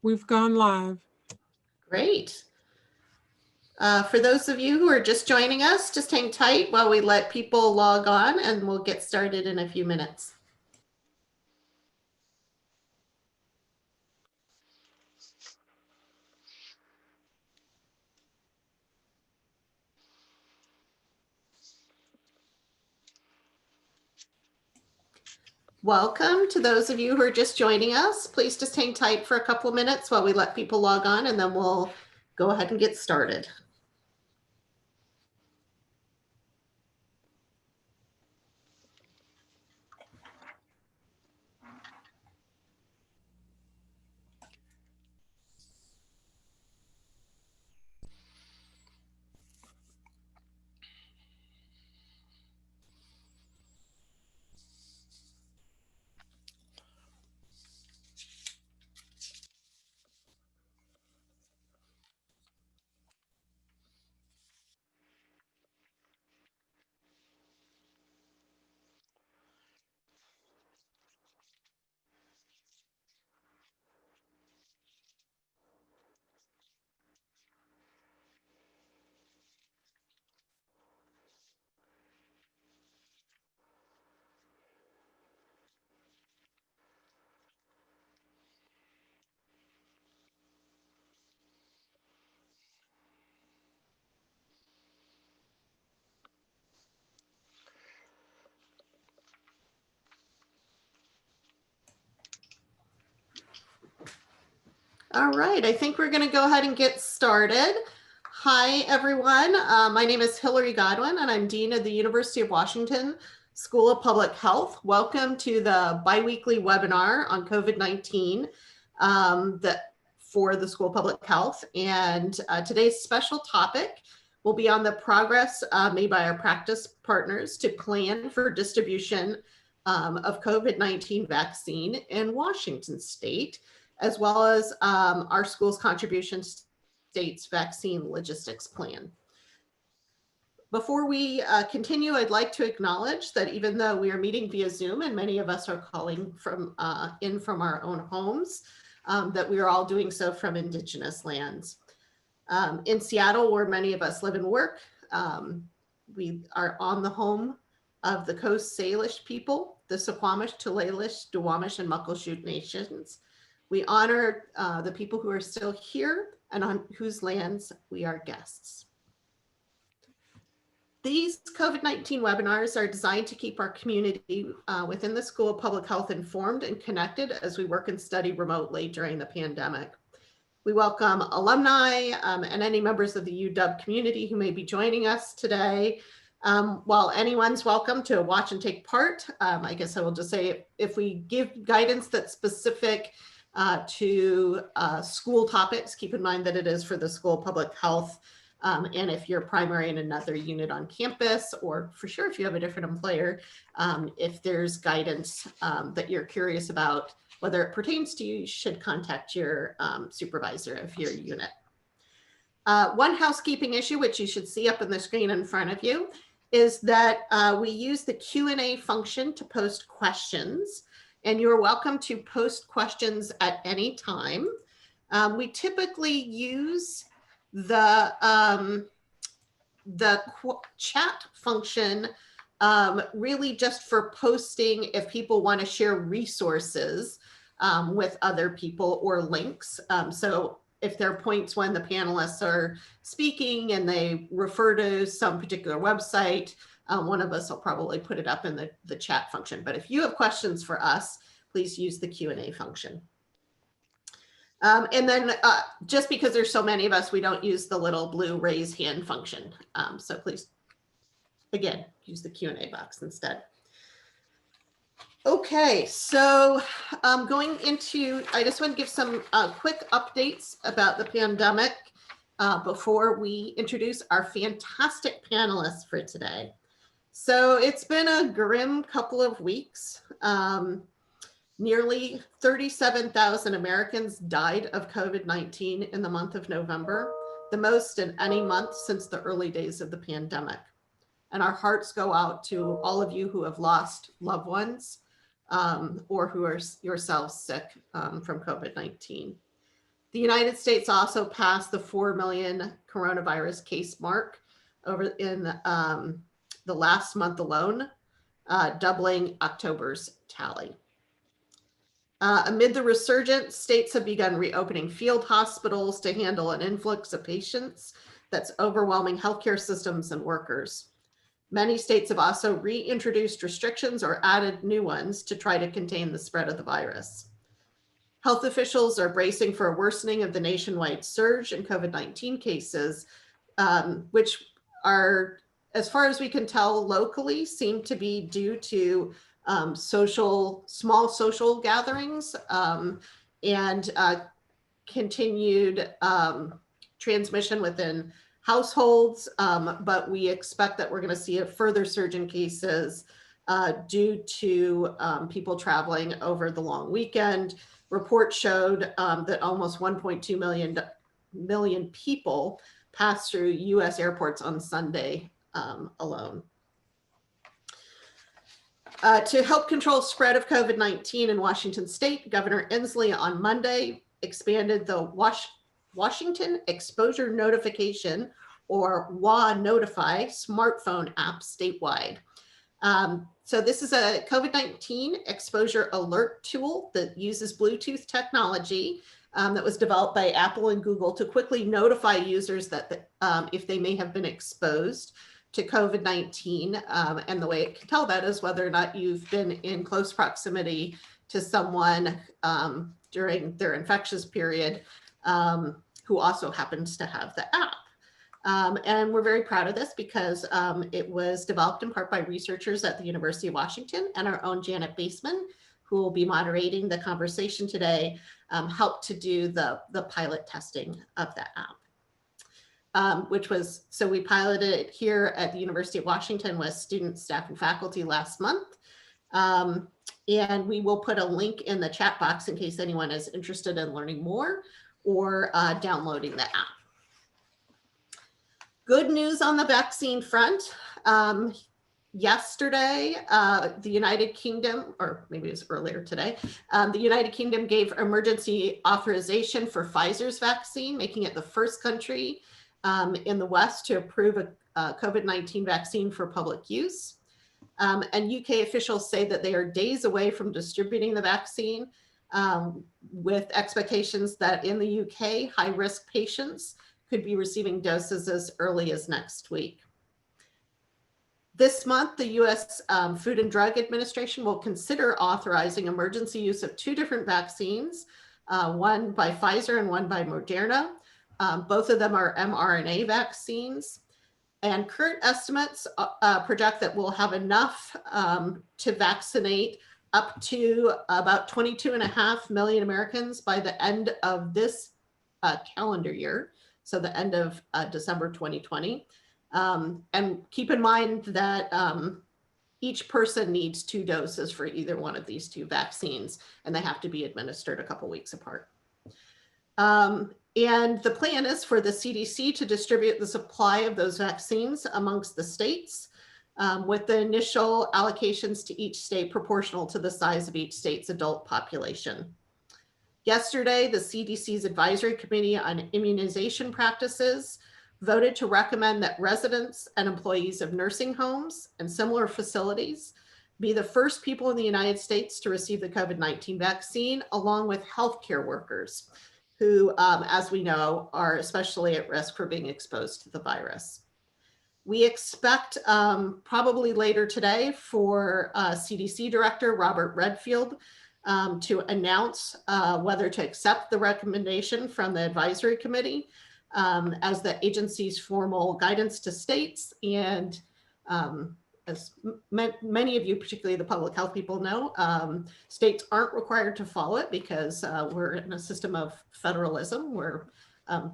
We've gone live. Great. For those of you who are just joining us, just hang tight while we let people log on and we'll get started in a few minutes. Welcome to those of you who are just joining us. Please just hang tight for a couple of minutes while we let people log on and then we'll go ahead and get started. All right, I think we're going to go ahead and get started. Hi, everyone. My name is Hilary Godwin, and I'm Dean of the University of Washington School of Public Health. Welcome to the biweekly webinar on COVID-19 for the School of Public Health. And today's special topic will be on the progress made by our practice partners to plan for distribution of COVID-19 vaccine in Washington State, as well as our school's contribution to state's vaccine logistics plan. Before we continue, I'd like to acknowledge that even though we are meeting via Zoom and many of us are calling from from our own homes, that we are all doing so from Indigenous lands. In Seattle, where many of us live and work, we are on the home of the Coast Salish people, the Suquamish, Tulalip, Duwamish, and Muckleshoot nations. We honor the people who are still here and on whose lands we are guests. These COVID-19 webinars are designed to keep our community within the School of Public Health informed and connected as we work and study remotely during the pandemic. We welcome alumni and any members of the UW community who may be joining us today. While anyone's welcome to watch and take part, I guess I will just say if we give guidance that's specific to school topics, keep in mind that it is for the School of Public Health. And if you're primary in another unit on campus, or for sure if you have a different employer, if there's guidance that you're curious about, whether it pertains to you, you should contact your supervisor of your unit. One housekeeping issue, which you should see up on the screen in front of you, is that we use the Q&A function to post questions. And you're welcome to post questions at any time. We typically use the chat function really just for posting if people want to share resources with other people or links. So if there are points when the panelists are speaking and they refer to some particular website, one of us will probably put it up in the chat function. But if you have questions for us, please use the Q&A function. And then just because there's so many of us, we don't use the little blue raise hand function. So please, again, use the Q&A box instead. Okay, so going into, I just want to give some quick updates about the pandemic before we introduce our fantastic panelists for today. So it's been a grim couple of weeks. Nearly 37,000 Americans died of COVID-19 in the month of November, the most in any month since the early days of the pandemic. And our hearts go out to all of you who have lost loved ones or who are yourselves sick from COVID-19. The United States also passed the 4 million coronavirus case mark over in the last month alone, doubling October's tally. Amid the resurgence, states have begun reopening field hospitals to handle an influx of patients that's overwhelming healthcare systems and workers. Many states have also reintroduced restrictions or added new ones to try to contain the spread of the virus. Health officials are bracing for a worsening of the nationwide surge in COVID-19 cases, which are, as far as we can tell locally, seem to be due to small social gatherings and continued transmission within households, but we expect that we're going to see a further surge in cases due to people traveling over the long weekend. Reports showed that almost 1.2 million people passed through U.S. airports on Sunday alone. To help control spread of COVID-19 in Washington State, Governor Inslee on Monday expanded the Washington Exposure Notification, or WA Notify, smartphone app statewide. So this is a COVID-19 exposure alert tool that uses Bluetooth technology that was developed by Apple and Google to quickly notify users that if they may have been exposed to COVID-19. And the way it can tell that is whether or not you've been in close proximity to someone during their infectious period who also happens to have the app. And we're very proud of this because it was developed in part by researchers at the University of Washington, and our own Janet Baseman, who will be moderating the conversation today, helped to do the pilot testing of that app, so we piloted it here at the University of Washington with students, staff, and faculty last month. And we will put a link in the chat box in case anyone is interested in learning more or downloading the app. Good news on the vaccine front. Yesterday, the United Kingdom, or maybe it was earlier today, the United Kingdom gave emergency authorization for Pfizer's vaccine, making it the first country in the West to approve a COVID-19 vaccine for public use. And UK officials say that they are days away from distributing the vaccine, with expectations that in the UK, high-risk patients could be receiving doses as early as next week. This month, the US Food and Drug Administration will consider authorizing emergency use of two different vaccines, one by Pfizer and one by Moderna. Both of them are mRNA vaccines. And current estimates project that we'll have enough to vaccinate up to about 22.5 million Americans by the end of this calendar year. So the end of December 2020. And keep in mind that each person needs 2 doses for either one of these 2 vaccines, and they have to be administered a couple weeks apart. And the plan is for the CDC to distribute the supply of those vaccines amongst the states, with the initial allocations to each state proportional to the size of each state's adult population. Yesterday, the CDC's Advisory Committee on Immunization Practices voted to recommend that residents and employees of nursing homes and similar facilities be the first people in the United States to receive the COVID-19 vaccine, along with healthcare workers who, as we know, are especially at risk for being exposed to the virus. We expect probably later today for CDC Director Robert Redfield to announce whether to accept the recommendation from the advisory committee as the agency's formal guidance to states. And as many of you, particularly the public health people know, states aren't required to follow it because we're in a system of federalism where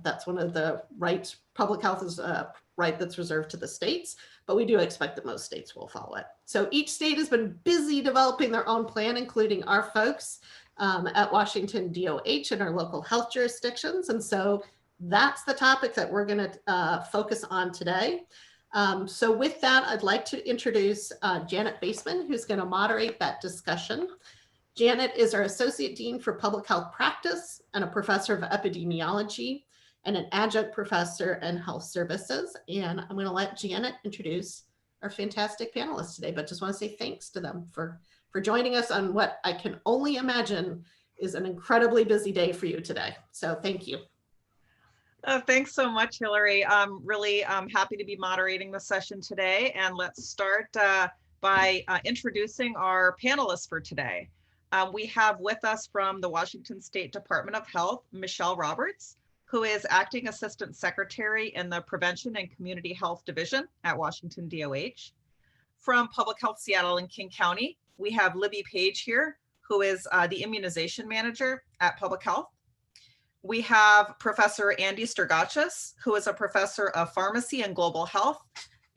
that's one of the rights. Public health is a right that's reserved to the states, but we do expect that most states will follow it. So each state has been busy developing their own plan, including our folks at Washington DOH and our local health jurisdictions. And so that's the topic that we're going to focus on today. So with that, I'd like to introduce Janet Baseman, who's going to moderate that discussion. Janet is our Associate Dean for Public Health Practice and a Professor of Epidemiology and an Adjunct Professor in Health Services. And I'm going to let Janet introduce our fantastic panelists today, but just want to say thanks to them for joining us on what I can only imagine is an incredibly busy day for you today. So thank you. Thanks so much, Hilary. I'm really happy to be moderating the session today. And let's start by introducing our panelists for today. We have with us from the Washington State Department of Health, Michele Roberts, who is Acting Assistant Secretary in the Prevention and Community Health Division at Washington DOH. From Public Health Seattle and King County, we have Libby Page here, who is the Immunization Manager at Public Health. We have Professor Andy Stergachis, who is a Professor of Pharmacy and Global Health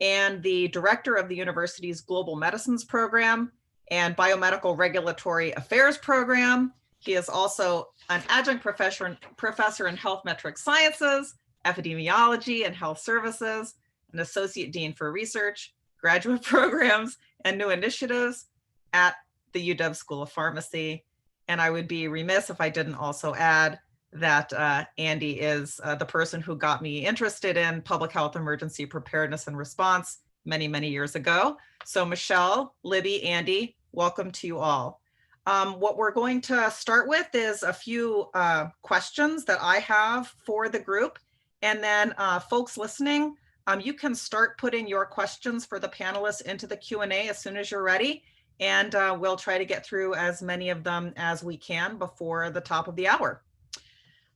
and the Director of the university's Global Medicines Program and Biomedical Regulatory Affairs Program. He is also an Adjunct Professor in Health Metric Sciences, Epidemiology and Health Services, an Associate Dean for Research, Graduate Programs, and New Initiatives at the UW School of Pharmacy. And I would be remiss if I didn't also add that Andy is the person who got me interested in public health emergency preparedness and response many, many years ago. So Michele, Libby, Andy, welcome to you all. What we're going to start with is a few questions that I have for the group. And then folks listening, you can start putting your questions for the panelists into the Q&A as soon as you're ready. And we'll try to get through as many of them as we can before the top of the hour.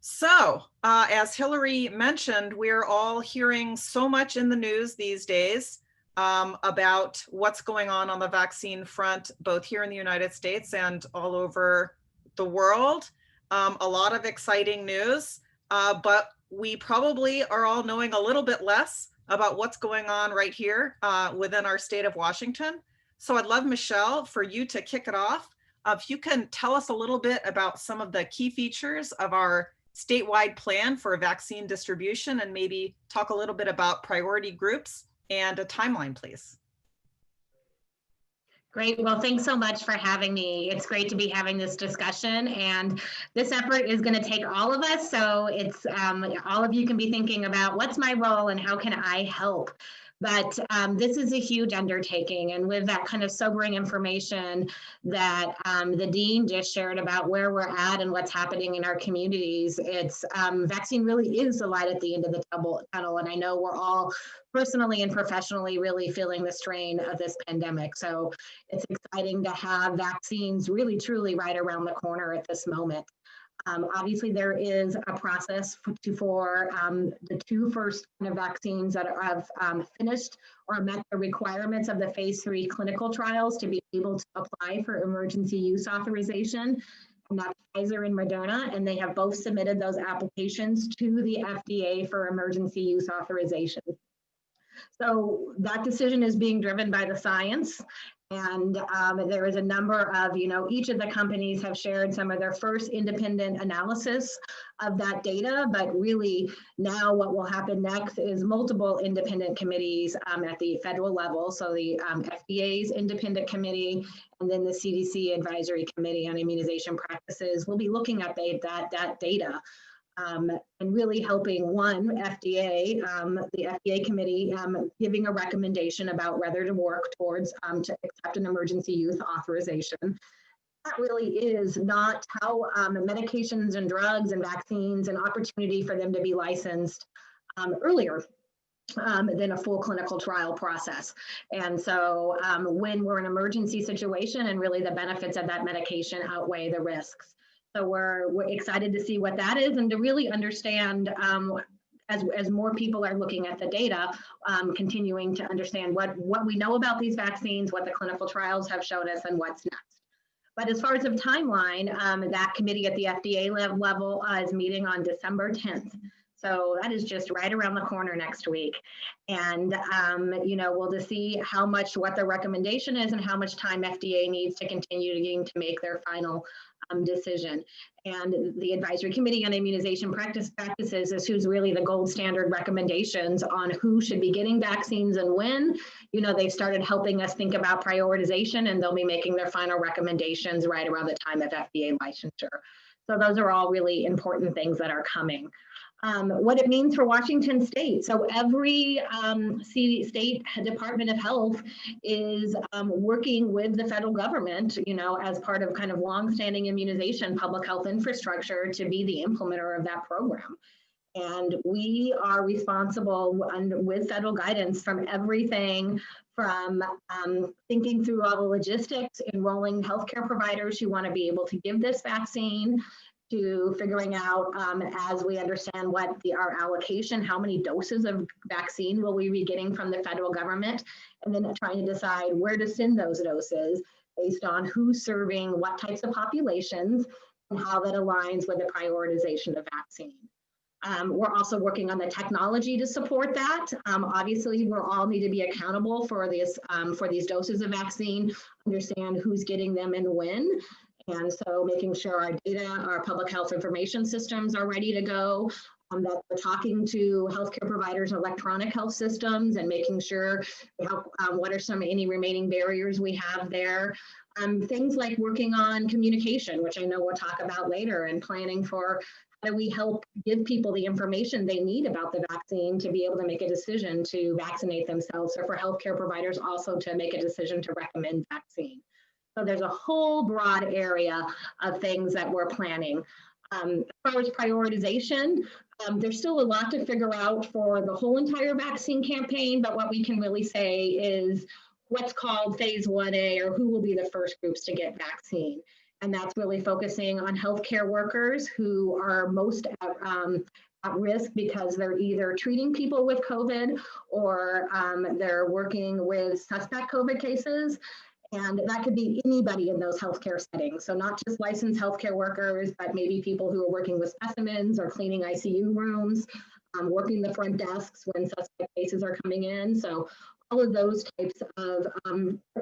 So as Hilary mentioned, we're all hearing so much in the news these days about what's going on the vaccine front, both here in the United States and all over the world. A lot of exciting news, but we probably are all knowing a little bit less about what's going on right here within our state of Washington. So I'd love, Michele, for you to kick it off. If you can tell us a little bit about some of the key features of our statewide plan for vaccine distribution and maybe talk a little bit about priority groups and a timeline, please. Great. Well, thanks so much for having me. It's great to be having this discussion, and this effort is going to take all of us. So it's all of you can be thinking about what's my role and how can I help? But this is a huge undertaking, and with that kind of sobering information that the dean just shared about where we're at and what's happening in our communities, it's vaccine really is the light at the end of the tunnel, and I know we're all personally and professionally really feeling the strain of this pandemic. So it's exciting to have vaccines really truly right around the corner at this moment. Obviously, there is a process for the two first kind of vaccines that have finished or met the requirements of the phase 3 clinical trials to be able to apply for emergency use authorization. And that's Pfizer and Moderna, and they have both submitted those applications to the FDA for emergency use authorization. So that decision is being driven by the science. And there is a number of, each of the companies have shared some of their first independent analysis of that data, but really now what will happen next is multiple independent committees at the federal level. So the FDA's independent committee and then the CDC Advisory Committee on Immunization Practices will be looking at that data. And really helping the FDA committee giving a recommendation about whether to work towards to accept an emergency use authorization. That really is not how medications and drugs and vaccines, an opportunity for them to be licensed earlier than a full clinical trial process. And so when we're in an emergency situation and really the benefits of that medication outweigh the risks. So we're excited to see what that is and to really understand as more people are looking at the data, continuing to understand what we know about these vaccines, what the clinical trials have shown us, and what's next. But as far as the timeline, that committee at the FDA level is meeting on December 10th. So that is just right around the corner next week. And, we'll just see what the recommendation is and how much time FDA needs to continue to make their final decision. And the Advisory Committee on Immunization Practices is who's really the gold standard recommendations on who should be getting vaccines and when. You know, they've started helping us think about prioritization, and they'll be making their final recommendations right around the time of FDA licensure. So those are all really important things that are coming. What it means for Washington State. So every state Department of Health is working with the federal government, you know, as part of kind of longstanding immunization public health infrastructure to be the implementer of that program. And we are responsible with federal guidance from everything from thinking through all the logistics, enrolling healthcare providers who want to be able to give this vaccine, to figuring out, as we understand what our allocation, how many doses of vaccine will we be getting from the federal government, and then trying to decide where to send those doses based on who's serving what types of populations and how that aligns with the prioritization of vaccine. We're also working on the technology to support that. Obviously, we all need to be accountable for this, for these doses of vaccine, understand who's getting them and when. And so making sure our data, our public health information systems are ready to go, that we're talking to healthcare providers, electronic health systems, and making sure what are any remaining barriers we have there. Things like working on communication, which I know we'll talk about later, and planning for how do we help give people the information they need about the vaccine to be able to make a decision to vaccinate themselves, or for healthcare providers also to make a decision to recommend vaccine. So there's a whole broad area of things that we're planning. As far as prioritization, there's still a lot to figure out for the whole entire vaccine campaign, but what we can really say is what's called phase 1A, or who will be the first groups to get vaccine. And that's really focusing on healthcare workers who are most at risk because they're either treating people with COVID or they're working with suspect COVID cases. And that could be anybody in those healthcare settings. So not just licensed healthcare workers, but maybe people who are working with specimens or cleaning ICU rooms, working the front desks when suspect cases are coming in. So all of those types of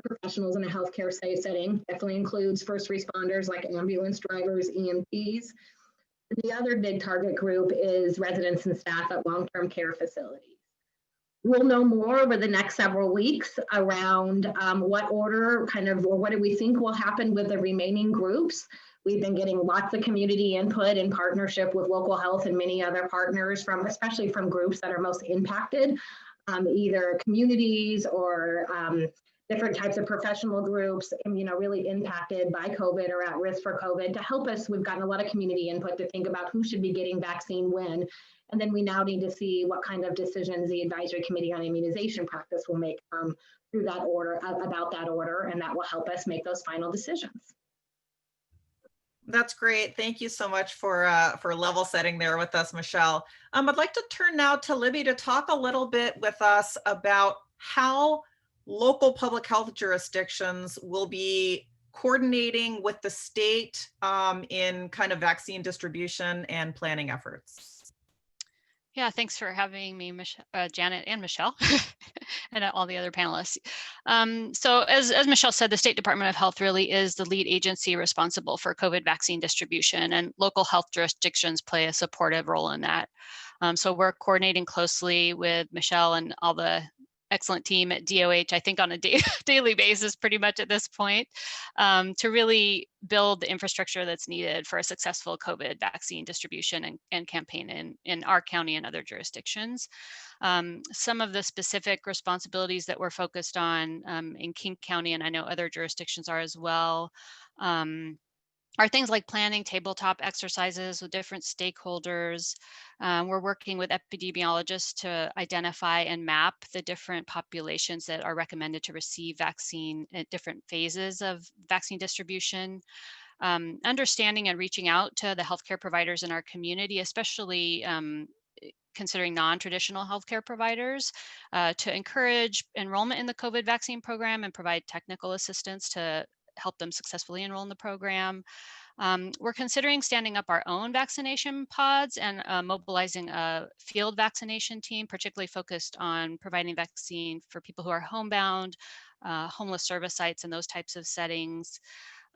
professionals in a healthcare setting definitely includes first responders like ambulance drivers, EMTs. The other big target group is residents and staff at long-term care facilities. We'll know more over the next several weeks around what order or what do we think will happen with the remaining groups. We've been getting lots of community input in partnership with local health and many other partners, especially from groups that are most impacted, either communities or different types of professional groups, really impacted by COVID or at risk for COVID. To help us, we've gotten a lot of community input to think about who should be getting vaccine when. And then we now need to see what kind of decisions the Advisory Committee on Immunization Practice will make through that order, about that order, and that will help us make those final decisions. That's great. Thank you so much for level setting there with us, Michele. I'd like to turn now to Libby to talk a little bit with us about how local public health jurisdictions will be coordinating with the state in kind of vaccine distribution and planning efforts. Yeah, thanks for having me, Janet and Michele, and all the other panelists. So as Michele said, the State Department of Health really is the lead agency responsible for COVID vaccine distribution, and local health jurisdictions play a supportive role in that. So we're coordinating closely with Michele and all the excellent team at DOH, I think on a daily basis, pretty much at this point, to really build the infrastructure that's needed for a successful COVID vaccine distribution and campaign in our county and other jurisdictions. Some of the specific responsibilities that we're focused on in King County, and I know other jurisdictions are as well, are things like planning tabletop exercises with different stakeholders. We're working with epidemiologists to identify and map the different populations that are recommended to receive vaccine at different phases of vaccine distribution. Understanding and reaching out to the healthcare providers in our community, especially considering non-traditional healthcare providers, to encourage enrollment in the COVID vaccine program and provide technical assistance to help them successfully enroll in the program. We're considering standing up our own vaccination pods and mobilizing a field vaccination team, particularly focused on providing vaccine for people who are homebound, homeless service sites, and those types of settings.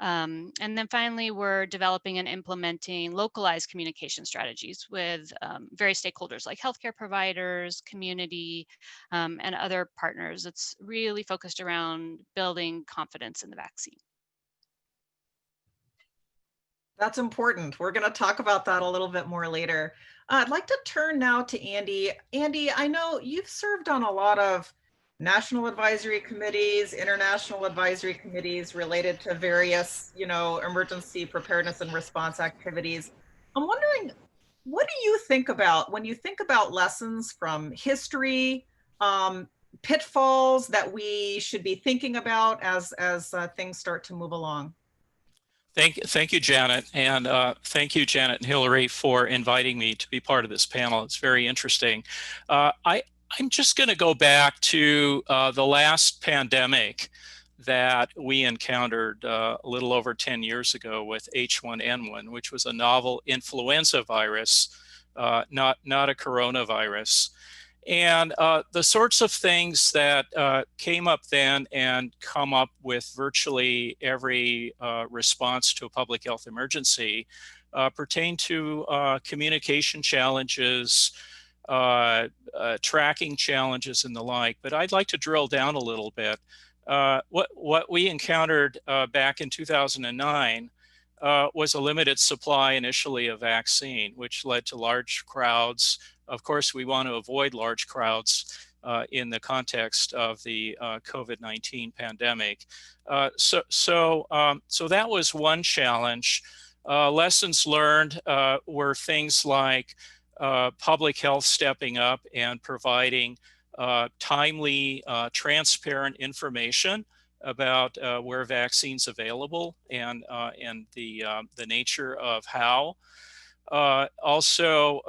And then finally, we're developing and implementing localized communication strategies with various stakeholders like healthcare providers, community, and other partners. It's really focused around building confidence in the vaccine. That's important. We're going to talk about that a little bit more later. I'd like to turn now to Andy. Andy, I know you've served on a lot of national advisory committees, international advisory committees related to various, emergency preparedness and response activities. I'm wondering, what do you think about when you think about lessons from history, pitfalls that we should be thinking about as things start to move along? Thank you, Janet, and thank you, Janet and Hilary, for inviting me to be part of this panel. It's very interesting. I'm just going to go back to the last pandemic that we encountered a little over 10 years ago with H1N1, which was a novel influenza virus, not a coronavirus. And the sorts of things that came up then and come up with virtually every response to a public health emergency pertain to communication challenges, tracking challenges, and the like. But I'd like to drill down a little bit. What we encountered back in 2009 was a limited supply initially of vaccine, which led to large crowds. Of course, we want to avoid large crowds in the context of the COVID-19 pandemic. So that was one challenge. Lessons learned were things like public health stepping up and providing timely, transparent information about where vaccines available and the nature of how. Also,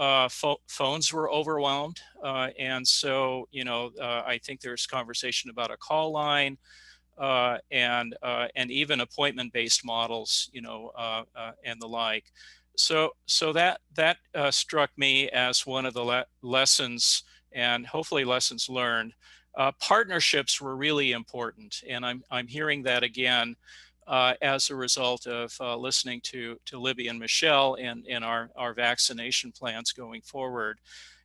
phones were overwhelmed. And so, I think there's conversation about a call line and even appointment-based models, and the like. So that struck me as one of the lessons and hopefully lessons learned. Partnerships were really important. And I'm hearing that again as a result of listening to Libby and Michele and our vaccination plans going forward.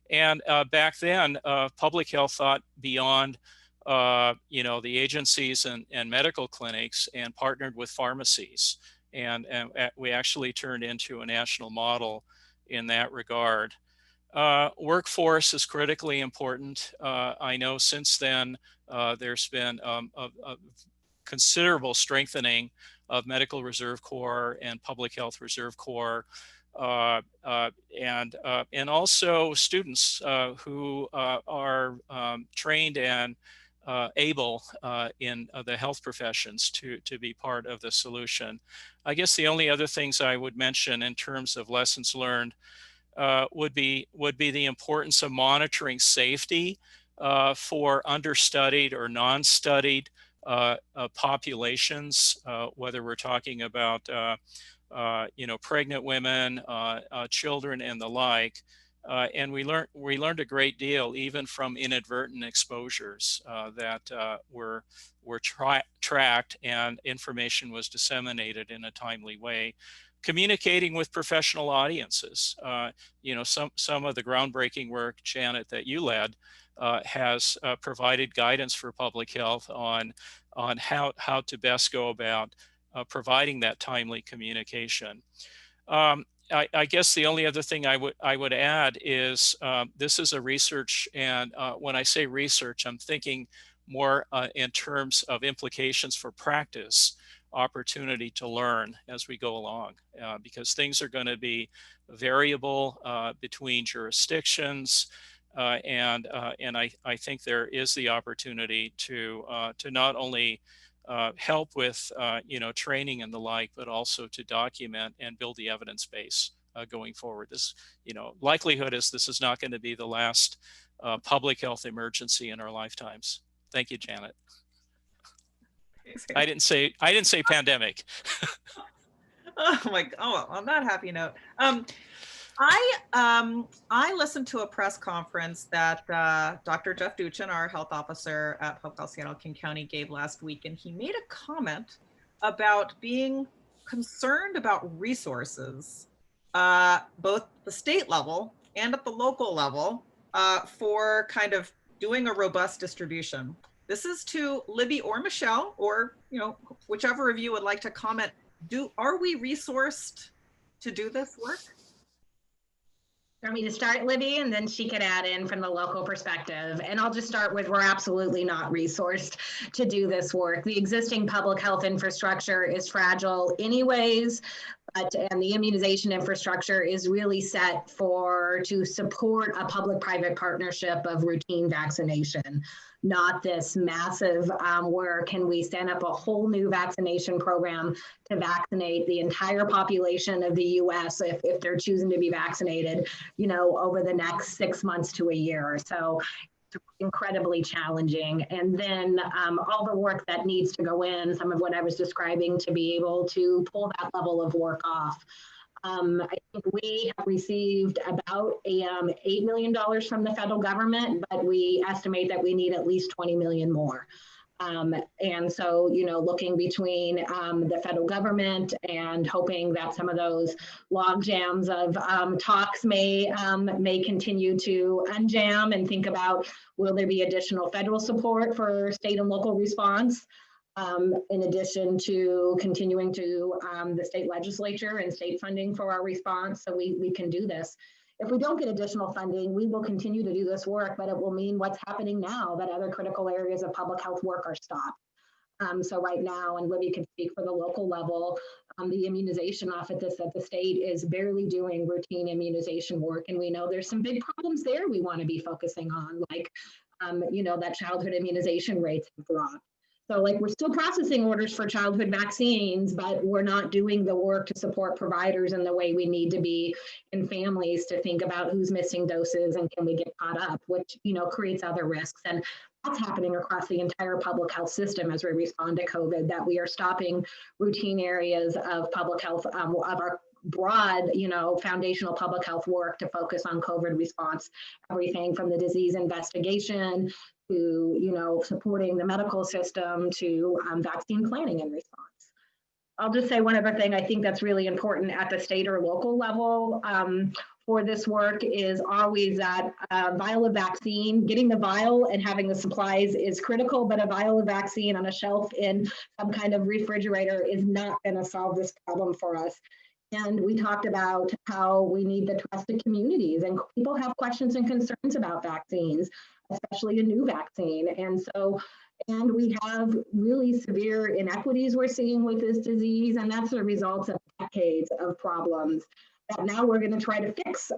And back then, public health thought beyond the agencies and medical clinics and partnered with pharmacies. And we actually turned into a national model in that regard. Workforce is critically important. I know since then there's been a considerable strengthening of Medical Reserve Corps and Public Health Reserve Corps, and also students who are trained and able in the health professions to be part of the solution. I guess the only other things I would mention in terms of lessons learned would be the importance of monitoring safety for understudied or non-studied populations, whether we're talking about pregnant women, children, and the like. And we learned a great deal even from inadvertent exposures that were tracked and information was disseminated in a timely way. Communicating with professional audiences. Some of the groundbreaking work, Janet, that you led has provided guidance for public health on how to best go about providing that timely communication. I guess the only other thing I would add is this is a research, and when I say research, I'm thinking more in terms of implications for practice, opportunity to learn as we go along, because things are going to be variable between jurisdictions, and I think there is the opportunity to not only help with training and the like, but also to document and build the evidence base going forward. This likelihood is this is not going to be the last public health emergency in our lifetimes. Thank you, Janet. I didn't say pandemic. Oh my! Oh, on that happy note, I listened to a press conference that Dr. Jeff Duchin, our health officer at Public Health Seattle King County, gave last week, and he made a comment about being concerned about resources, both the state level and at the local level, for kind of doing a robust distribution. This is to Libby or Michele, or whichever of you would like to comment. Are we resourced to do this work? Want me to start, Libby, and then she could add in from the local perspective. And I'll just start with, we're absolutely not resourced to do this work. The existing public health infrastructure is fragile anyways, and the immunization infrastructure is really set to support a public-private partnership of routine vaccination, not this massive where can we stand up a whole new vaccination program to vaccinate the entire population of the US if they're choosing to be vaccinated, over the next 6 months to a year. So it's incredibly challenging. And then all the work that needs to go in, some of what I was describing, to be able to pull that level of work off. I think we have received about $8 million from the federal government, but we estimate that we need at least 20 million more. And so, looking between the federal government and hoping that some of those log jams of talks may continue to unjam, and think about, will there be additional federal support for state and local response? In addition to continuing to the state legislature and state funding for our response, so we can do this. If we don't get additional funding, we will continue to do this work, but it will mean what's happening now, that other critical areas of public health work are stopped. So right now, and Libby can speak for the local level, the immunization office at the state is barely doing routine immunization work. And we know there's some big problems there we want to be focusing on, like, that childhood immunization rates have dropped. So we're still processing orders for childhood vaccines, but we're not doing the work to support providers in the way we need to be, and families to think about who's missing doses and can we get caught up, which, creates other risks. And that's happening across the entire public health system as we respond to COVID, that we are stopping routine areas of public health, of our broad, foundational public health work to focus on COVID response, everything from the disease investigation to, supporting the medical system to vaccine planning and response. I'll just say one other thing I think that's really important at the state or local level for this work is always that vial of vaccine, getting the vial and having the supplies is critical, but a vial of vaccine on a shelf in some kind of refrigerator is not going to solve this problem for us. And we talked about how we need the trusted communities, and people have questions and concerns about vaccines, especially a new vaccine. And we have really severe inequities we're seeing with this disease, and that's the result of decades of problems that now we're going to try to fix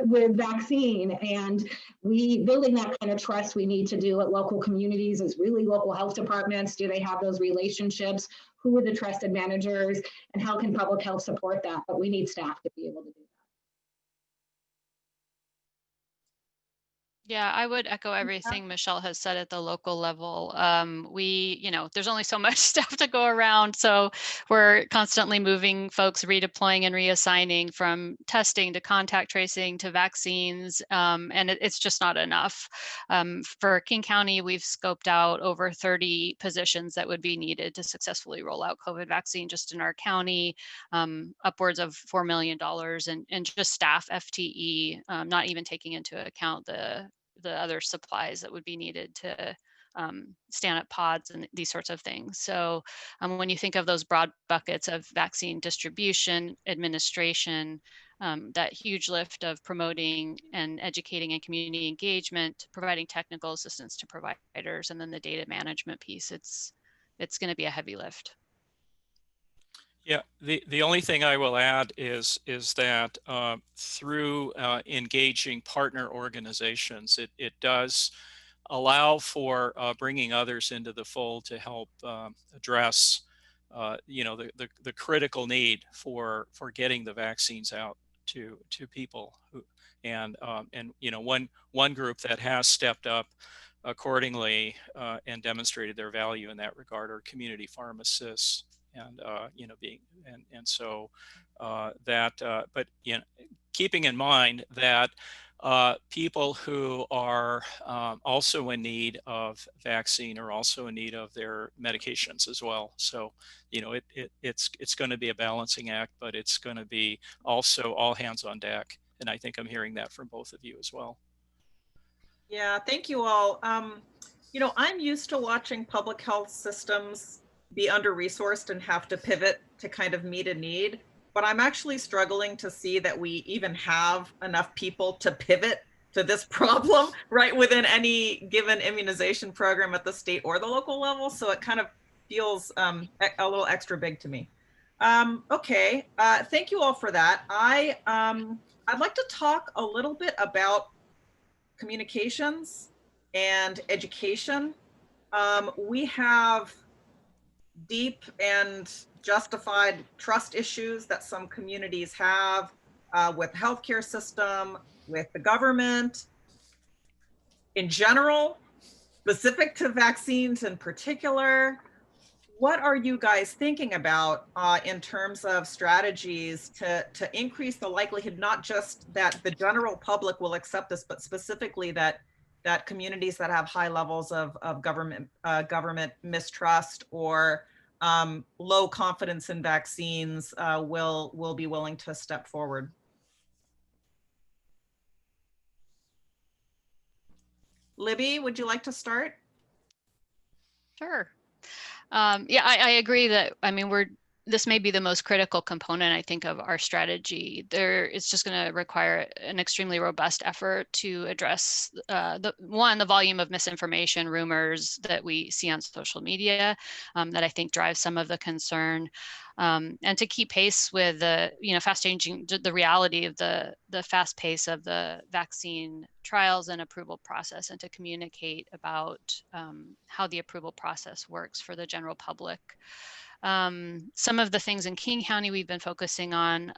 with vaccine. And building that kind of trust we need to do at local communities is really local health departments. Do they have those relationships? Who are the trusted managers? And how can public health support that? But we need staff to be able to do that. Yeah, I would echo everything Michele has said at the local level. There's only so much stuff to go around. So we're constantly moving folks, redeploying and reassigning from testing to contact tracing to vaccines. And it's just not enough. For King County, we've scoped out over 30 positions that would be needed to successfully roll out COVID vaccine just in our county, upwards of $4 million and just staff FTE, not even taking into account the other supplies that would be needed to stand up pods and these sorts of things. So when you think of those broad buckets of vaccine distribution, administration, that huge lift of promoting and educating and community engagement, providing technical assistance to providers, and then the data management piece, it's going to be a heavy lift. Yeah, the only thing I will add is that through engaging partner organizations, it does allow for bringing others into the fold to help address, the critical need for getting the vaccines out to people who, and one group that has stepped up accordingly and demonstrated their value in that regard are community pharmacists. And but keeping in mind that people who are also in need of vaccine are also in need of their medications as well. So, you know, it's going to be a balancing act, but it's going to be also all hands on deck. And I think I'm hearing that from both of you as well. Yeah, thank you all. You know, I'm used to watching public health systems be under-resourced and have to pivot to kind of meet a need, but I'm actually struggling to see that we even have enough people to pivot to this problem right within any given immunization program at the state or the local level. So it kind of feels a little extra big to me. Okay, thank you all for that. I'd like to talk a little bit about communications and education. We have deep and justified trust issues that some communities have with the healthcare system, with the government in general, specific to vaccines in particular. What are you guys thinking about in terms of strategies to increase the likelihood, not just that the general public will accept this, but specifically that communities that have high levels of government mistrust or low confidence in vaccines will be willing to step forward? Libby, would you like to start? Sure. Yeah, I agree that, I mean, this may be the most critical component, I think, of our strategy. It's just going to require an extremely robust effort to address the volume of misinformation, rumors that we see on social media that I think drive some of the concern, and to keep pace with the fast changing, the reality of the fast pace of the vaccine trials and approval process, and to communicate about how the approval process works for the general public. Some of the things in King County we've been focusing on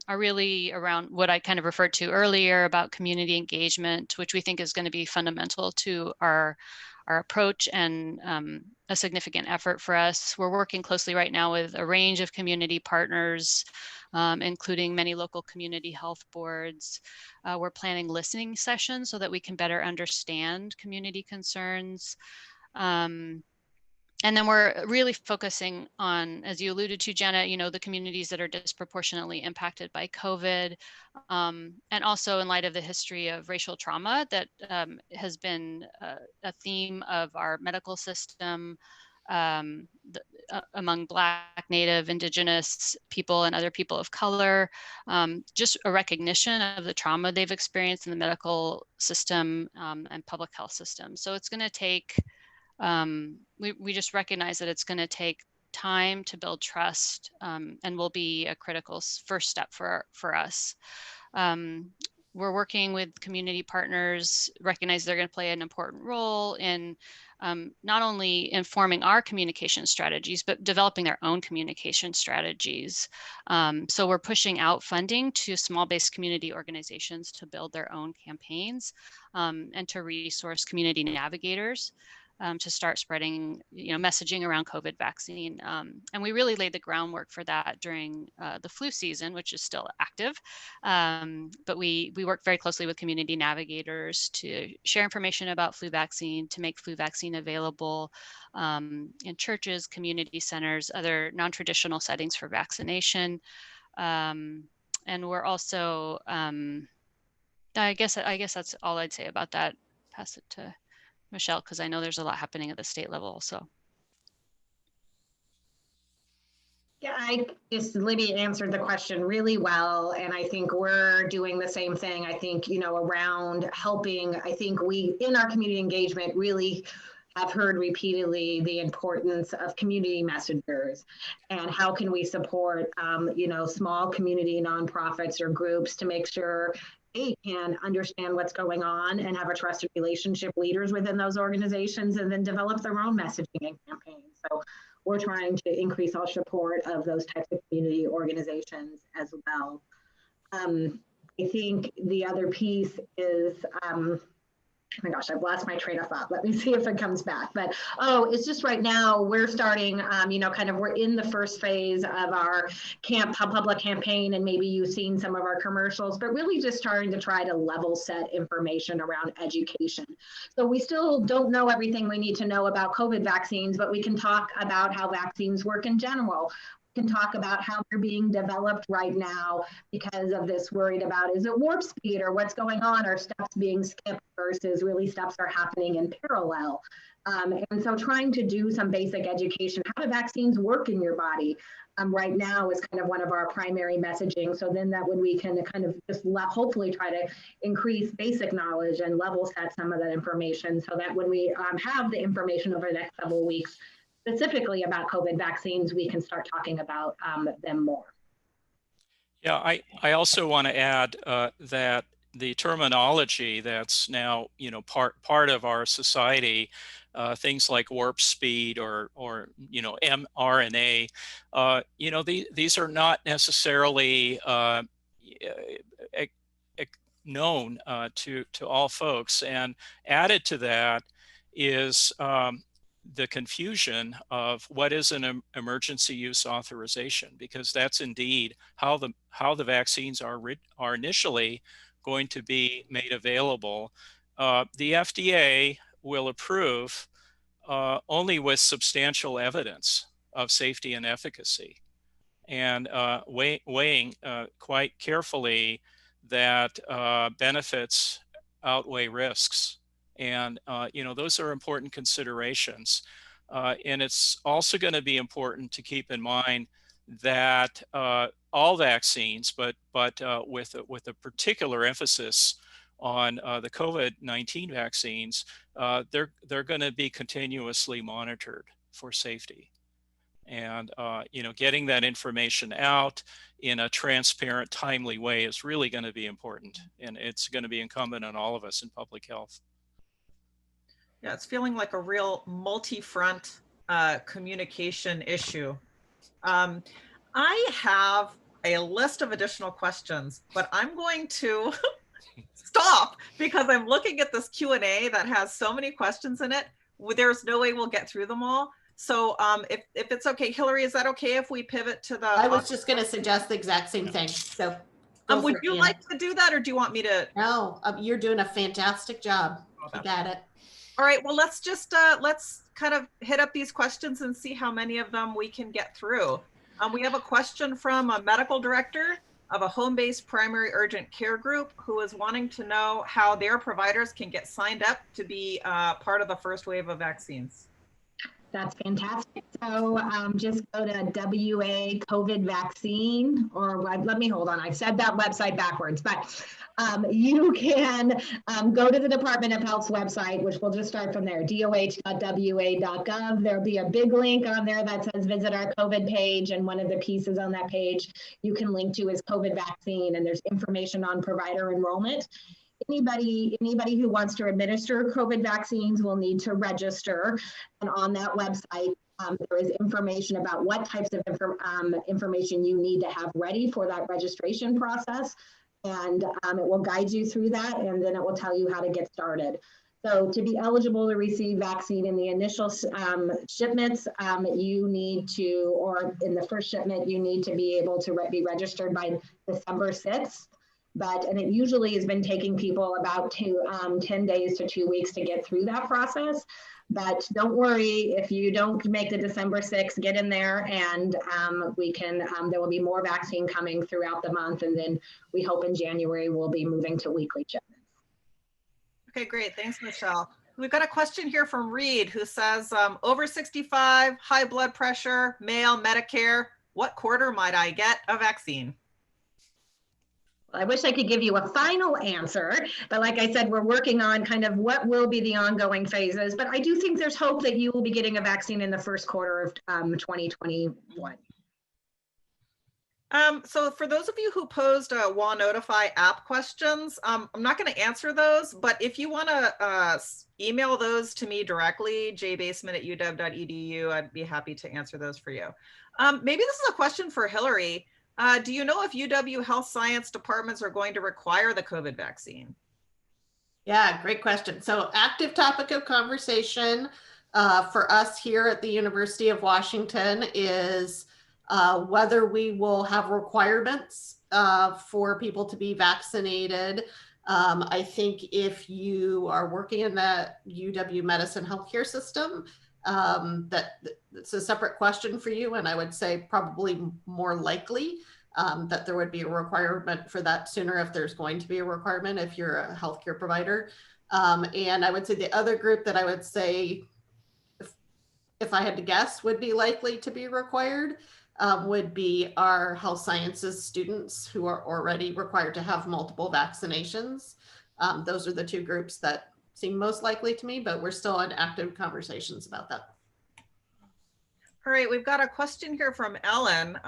are really around what I kind of referred to earlier about community engagement, which we think is going to be fundamental to our approach and a significant effort for us. We're working closely right now with a range of community partners, including many local community health boards. We're planning listening sessions so that we can better understand community concerns. And then we're really focusing on, as you alluded to, Jenna, the communities that are disproportionately impacted by COVID, and also in light of the history of racial trauma that has been a theme of our medical system among Black, Native, Indigenous people and other people of color, just a recognition of the trauma they've experienced in the medical system and public health system. So it's going to take we just recognize that it's going to take time to build trust, and will be a critical first step for us. We're working with community partners, recognize they're going to play an important role in not only informing our communication strategies, but developing their own communication strategies. So we're pushing out funding to small-based community organizations to build their own campaigns, and to resource community navigators to start spreading, messaging around COVID vaccine. And we really laid the groundwork for that during the flu season, which is still active. But we work very closely with community navigators to share information about flu vaccine, to make flu vaccine available in churches, community centers, other non-traditional settings for vaccination. And we're also, I guess that's all I'd say about that. Pass it to Michele, because I know there's a lot happening at the state level also. Yeah, I guess Libby answered the question really well. And I think we're doing the same thing. I think, around helping, I think we, in our community engagement, really have heard repeatedly the importance of community messengers and how can we support, small community nonprofits or groups to make sure they can understand what's going on and have a trusted relationship leaders within those organizations and then develop their own messaging and campaigns. So we're trying to increase our support of those types of community organizations as well. I think the other piece is Oh my gosh, I've lost my train of thought. Let me see if it comes back. But, oh, it's just right now we're starting, we're in the first phase of our public campaign, and maybe you've seen some of our commercials, but really just starting to try to level set information around education. So we still don't know everything we need to know about COVID vaccines, but we can talk about how vaccines work in general. Can talk about how they're being developed right now because of this worried about, is it warp speed or what's going on? Are steps being skipped versus really steps are happening in parallel? And so trying to do some basic education. How do vaccines work in your body? Right now is kind of one of our primary messaging. So then that when we can kind of just hopefully try to increase basic knowledge and level set some of that information so that when we have the information over the next several weeks, specifically about COVID vaccines, we can start talking about them more. Yeah, I also want to add that the terminology that's now, part of our society, things like warp speed or mRNA, these are not necessarily known to all folks. And added to that is the confusion of what is an emergency use authorization, because that's indeed how the vaccines are initially going to be made available. The FDA will approve only with substantial evidence of safety and efficacy, and weighing quite carefully that benefits outweigh risks. And, those are important considerations. And it's also going to be important to keep in mind that all vaccines, but with a particular emphasis on the COVID-19 vaccines, they're going to be continuously monitored for safety. And, getting that information out in a transparent, timely way is really going to be important. And it's going to be incumbent on all of us in public health. Yeah, it's feeling like a real multi-front communication issue. I have a list of additional questions, but I'm going to stop because I'm looking at this Q&A that has so many questions in it. There's no way we'll get through them all. So if it's okay, Hilary, is that okay if we pivot to the— I was just going to suggest the exact same thing. So would you like to do that, or do you want me to? No, you're doing a fantastic job. You got it. All right, well, let's just, let's kind of hit up these questions and see how many of them we can get through. We have a question from a medical director of a home-based primary urgent care group who is wanting to know how their providers can get signed up to be part of the first wave of vaccines. That's fantastic. So just go to WA COVID vaccine, or let me hold on. I said that website backwards, but you can go to the Department of Health's website, which we'll just start from there, doh.wa.gov. There'll be a big link on there that says visit our COVID page, and one of the pieces on that page you can link to is COVID vaccine, and there's information on provider enrollment. Anybody who wants to administer COVID vaccines will need to register, and on that website there is information about what types of information you need to have ready for that registration process, and it will guide you through that, and then it will tell you how to get started. So to be eligible to receive vaccine in the initial shipments, you need to, or in the first shipment, you need to be able to be registered by December 6th. And it usually has been taking people about 10 days to 2 weeks to get through that process. But don't worry, if you don't make the December 6th, get in there, and we can, there will be more vaccine coming throughout the month. And then we hope in January we'll be moving to weekly shipments. Okay, great. Thanks, Michelle. We've got a question here from Reed who says, over 65, high blood pressure, male, Medicare, what quarter might I get a vaccine? I wish I could give you a final answer, but like I said, we're working on kind of what will be the ongoing phases, but I do think there's hope that you will be getting a vaccine in the first quarter of 2021. So for those of you who posed WA Notify app questions, I'm not going to answer those, but if you want to email those to me directly, jbaseman@uw.edu, I'd be happy to answer those for you. Maybe this is a question for Hilary. Do you know if UW health science departments are going to require the COVID vaccine? Yeah, great question. So active topic of conversation for us here at the University of Washington is whether we will have requirements for people to be vaccinated. I think if you are working in the UW medicine healthcare system, that's a separate question for you. And I would say probably more likely that there would be a requirement for that sooner if there's going to be a requirement if you're a healthcare provider. And I would say the other group that I would say, if I had to guess, would be likely to be required would be our health sciences students who are already required to have multiple vaccinations. Those are the two groups that seem most likely to me, but we're still in active conversations about that. All right, we've got a question here from Ellen.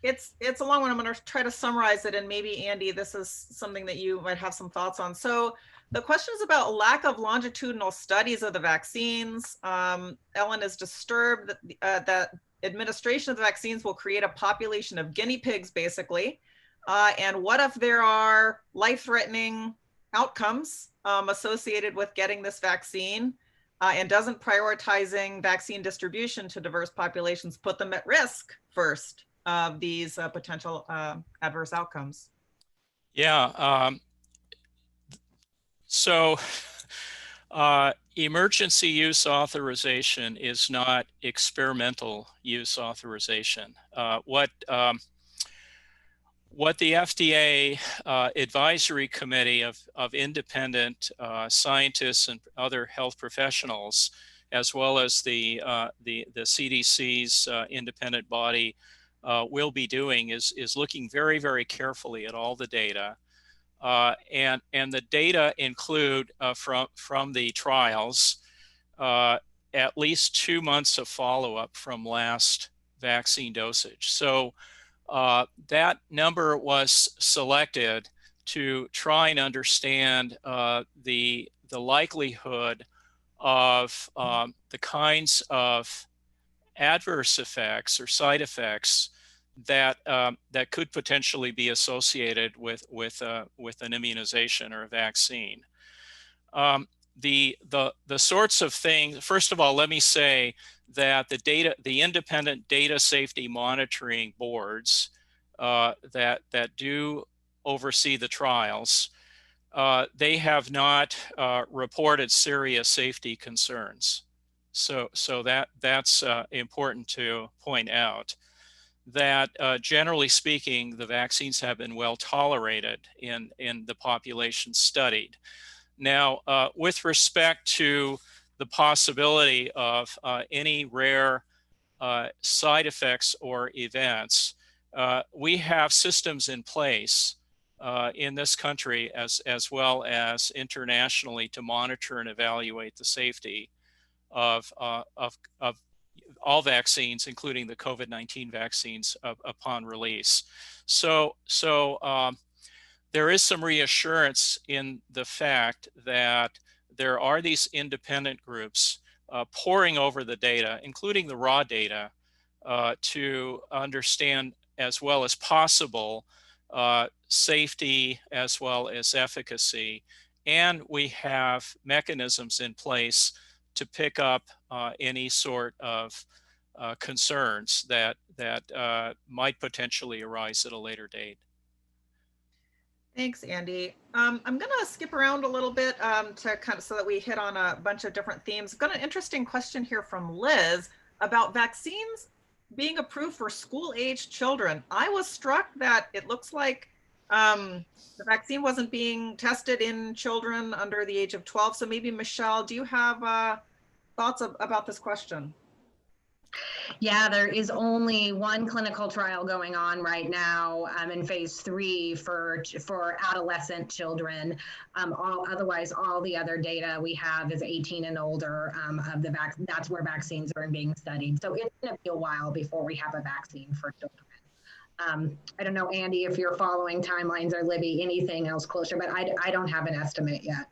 It's a long one. I'm going to try to summarize it, and maybe Andy, this is something that you might have some thoughts on. So the question is about lack of longitudinal studies of the vaccines. Ellen is disturbed that administration of the vaccines will create a population of guinea pigs, basically. And what if there are life-threatening outcomes associated with getting this vaccine? And doesn't prioritizing vaccine distribution to diverse populations put them at risk first of these potential adverse outcomes? Yeah. So emergency use authorization is not experimental use authorization. What the FDA advisory committee of independent scientists and other health professionals, as well as the CDC's independent body, will be doing is looking very, very carefully at all the data. And the data include from the trials at least 2 months of follow-up from last vaccine dosage. So that number was selected to try and understand the likelihood of the kinds of adverse effects or side effects that that could potentially be associated with an immunization or a vaccine. The sorts of things. First of all, let me say that the independent data safety monitoring boards that do oversee the trials, they have not reported serious safety concerns. So that's important to point out, that generally speaking, the vaccines have been well tolerated in the population studied. Now, with respect to the possibility of any rare side effects or events, we have systems in place in this country as well as internationally to monitor and evaluate the safety of all vaccines, including the COVID-19 vaccines upon release. So there is some reassurance in the fact that there are these independent groups poring over the data, including the raw data, to understand as well as possible safety as well as efficacy. And we have mechanisms in place to pick up any sort of concerns that might potentially arise at a later date. Thanks, Andy. I'm going to skip around a little bit to kind of so that we hit on a bunch of different themes. I've got an interesting question here from Liz about vaccines being approved for school-aged children. I was struck that it looks like the vaccine wasn't being tested in children under the age of 12. So maybe Michele, do you have thoughts about this question? Yeah, there is only one clinical trial going on right now in phase 3 for adolescent children. Otherwise, all the other data we have is 18 and older of the that's where vaccines are being studied. So it's going to be a while before we have a vaccine for children. I don't know, Andy, if you're following timelines, or Libby, anything else closer, but I don't have an estimate yet.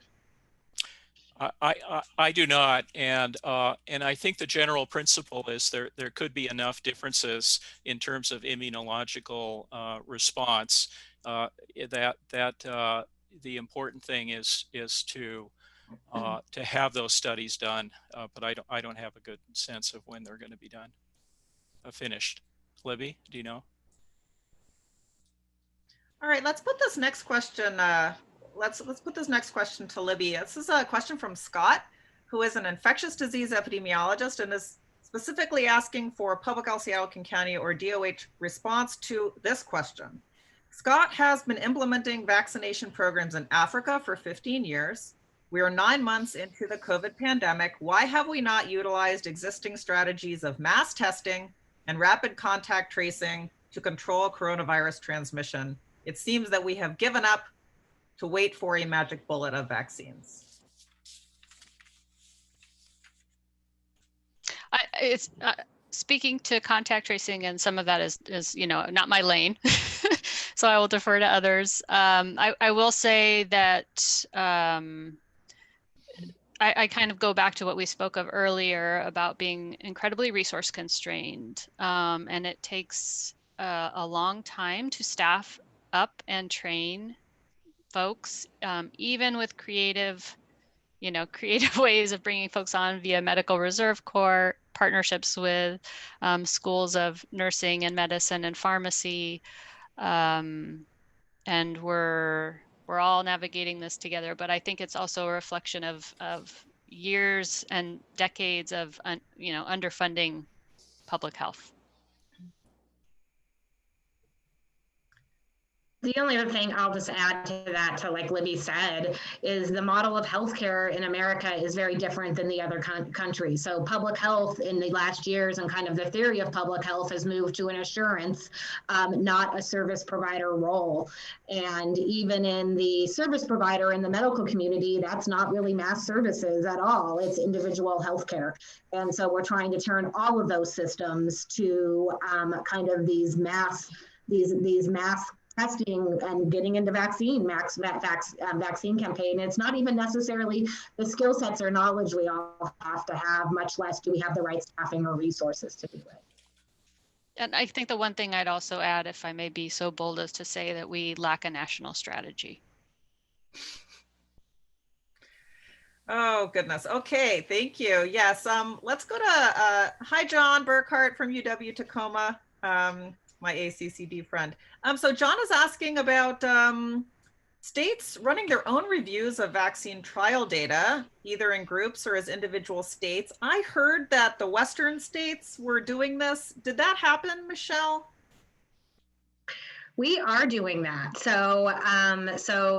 I do not, and I think the general principle is there could be enough differences in terms of immunological response that the important thing is to have those studies done, but I don't have a good sense of when they're going to be done, finished. Libby, do you know? All right, let's put this next question. Let's put this next question to Libby. This is a question from Scott, who is an infectious disease epidemiologist and is specifically asking for Public Health Seattle King County or DOH response to this question. Scott has been implementing vaccination programs in Africa for 15 years. We are 9 months into the COVID pandemic. Why have we not utilized existing strategies of mass testing and rapid contact tracing to control coronavirus transmission? It seems that we have given up to wait for a magic bullet of vaccines. Speaking to contact tracing, and some of that is not my lane, so I will defer to others. I will say that I kind of go back to what we spoke of earlier about being incredibly resource constrained, and it takes a long time to staff up and train folks, even with creative ways of bringing folks on via Medical Reserve Corps, partnerships with schools of nursing and medicine and pharmacy. And we're all navigating this together, but I think it's also a reflection of years and decades of underfunding public health. The only other thing I'll just add to that, to like Libby said, is the model of healthcare in America is very different than the other countries. So public health in the last years and kind of the theory of public health has moved to an assurance, not a service provider role. And even in the service provider in the medical community, that's not really mass services at all. It's individual healthcare. And so we're trying to turn all of those systems to kind of these mass testing and getting into vaccine campaign. It's not even necessarily the skill sets or knowledge we all have to have, much less do we have the right staffing or resources to do it. And I think the one thing I'd also add, if I may be so bold as to say, that we lack a national strategy. Oh, goodness. Okay, thank you. Yes, let's go to, hi, John Burkhart from UW Tacoma. My ACCD friend. So John is asking about states running their own reviews of vaccine trial data, either in groups or as individual states. I heard that the Western states were doing this. Did that happen, Michele? We are doing that. So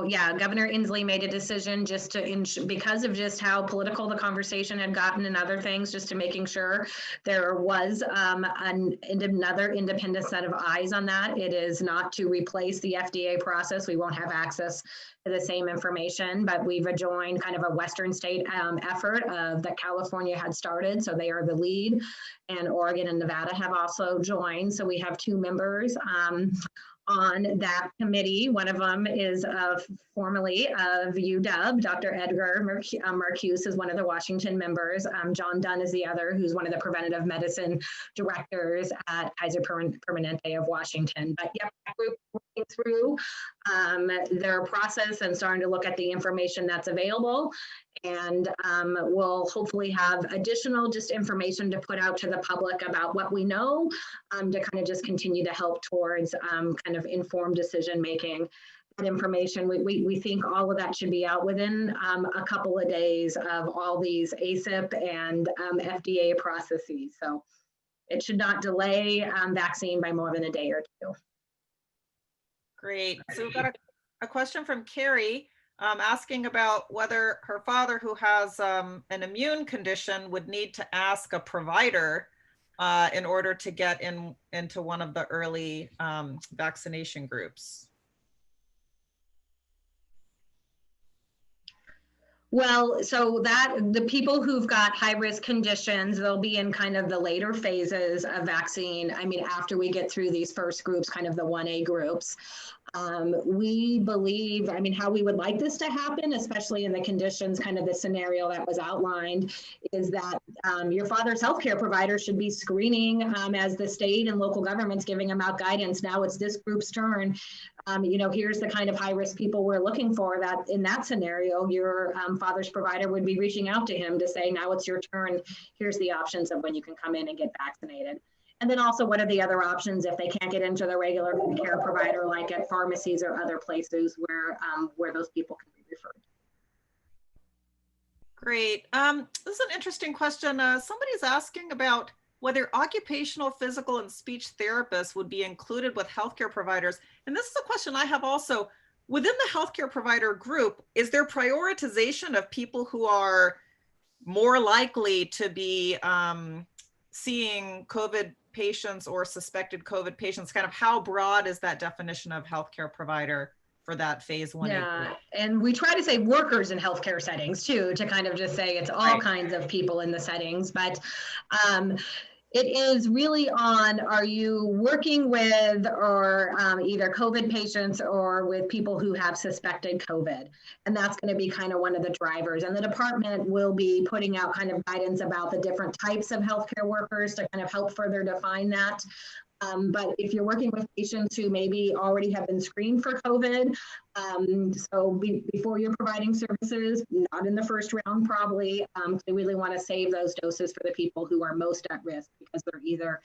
yeah, Governor Inslee made a decision just to, because of just how political the conversation had gotten and other things, just to making sure there was another independent set of eyes on that. It is not to replace the FDA process. We won't have access to the same information, but we've joined kind of a Western state effort that California had started. So they are the lead, and Oregon and Nevada have also joined. So we have 2 members on that committee. One of them is formerly of UW, Dr. Edgar Marcuse is one of the Washington members. John Dunn is the other, who's one of the preventative medicine directors at Kaiser Permanente of Washington. But yep, that group working through their process and starting to look at the information that's available. And we'll hopefully have additional just information to put out to the public about what we know, to kind of just continue to help towards kind of informed decision making. That information, we think all of that should be out within a couple of days of all these ACIP and FDA processes. So it should not delay vaccine by more than a day or 2. Great. So we've got a question from Carrie. Asking about whether her father, who has an immune condition, would need to ask a provider in order to get into one of the early vaccination groups. Well, so that the people who've got high risk conditions, they'll be in kind of the later phases of vaccine. I mean, after we get through these first groups, kind of the 1A groups. We believe, I mean, how we would like this to happen, especially in the conditions, kind of the scenario that was outlined, is that your father's healthcare provider should be screening as the state and local governments giving them out guidance. Now it's this group's turn. You know, here's the kind of high risk people we're looking for. That in that scenario, your father's provider would be reaching out to him to say, now it's your turn. Here's the options of when you can come in and get vaccinated. And then also, what are the other options if they can't get into the regular care provider, like at pharmacies or other places where those people can be referred. Great. This is an interesting question. Somebody's asking about whether occupational, physical, and speech therapists would be included with healthcare providers. And this is a question I have also. Within the healthcare provider group, is there prioritization of people who are more likely to be seeing COVID patients or suspected COVID patients? Kind of how broad is that definition of healthcare provider for that phase 1? Yeah, and we try to say workers in healthcare settings too, to kind of just say it's all kinds of people in the settings, but it is really on, are you working with or either COVID patients or with people who have suspected COVID? And that's going to be kind of one of the drivers. And the department will be putting out kind of guidance about the different types of healthcare workers to kind of help further define that. But if you're working with patients who maybe already have been screened for COVID, before you're providing services, not in the first round probably, they really want to save those doses for the people who are most at risk, because they're either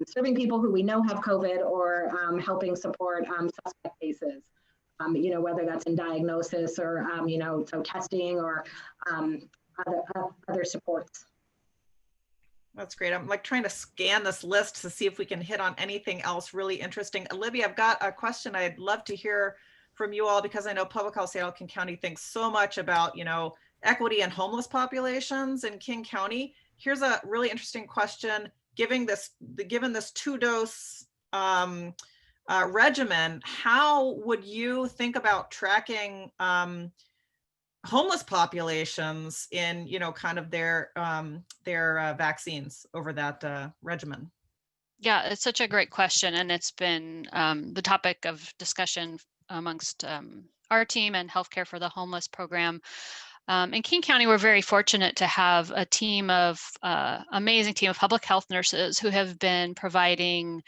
serving people who we know have COVID or helping support suspect cases, you know, whether that's in diagnosis or, you know, so testing or other supports. That's great. I'm like trying to scan this list to see if we can hit on anything else really interesting. Libby, I've got a question I'd love to hear from you all, because I know Public Health St. Elkin County thinks so much about, you know, equity and homeless populations in King County. Here's a really interesting question. Given this 2-dose regimen, how would you think about tracking homeless populations in, you know, kind of their vaccines over that regimen? Yeah, it's such a great question, and it's been the topic of discussion amongst our team and Healthcare for the Homeless program. In King County, we're very fortunate to have a team of amazing team of public health nurses who have been providing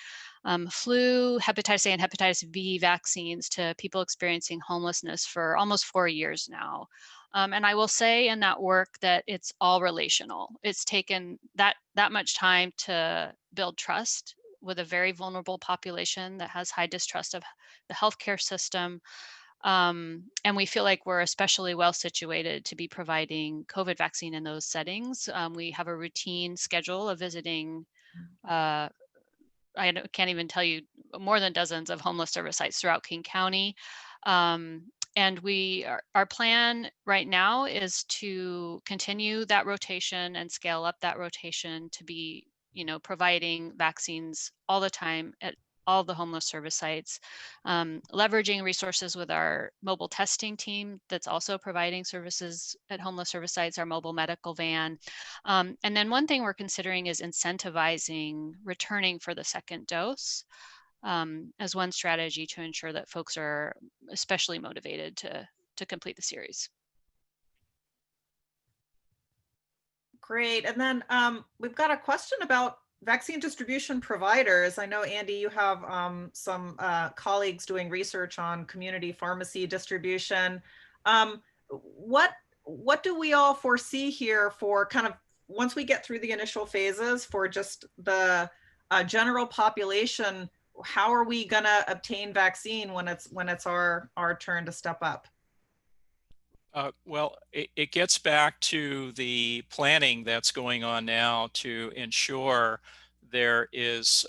flu, hepatitis A, and hepatitis B vaccines to people experiencing homelessness for almost 4 years now. And I will say in that work that it's all relational. It's taken that much time to build trust with a very vulnerable population that has high distrust of the healthcare system. And we feel like we're especially well situated to be providing COVID vaccine in those settings. We have a routine schedule of visiting I can't even tell you, more than dozens of homeless service sites throughout King County. And our plan right now is to continue that rotation and scale up that rotation to be, you know, providing vaccines all the time at all the homeless service sites, leveraging resources with our mobile testing team that's also providing services at homeless service sites, our mobile medical van. And then one thing we're considering is incentivizing returning for the second dose as one strategy to ensure that folks are especially motivated to complete the series. Great. And then we've got a question about vaccine distribution providers. I know, Andy, you have some colleagues doing research on community pharmacy distribution. What do we all foresee here for kind of, once we get through the initial phases, for just the general population? How are we going to obtain vaccine when it's our turn to step up? Well, it gets back to the planning that's going on now to ensure there is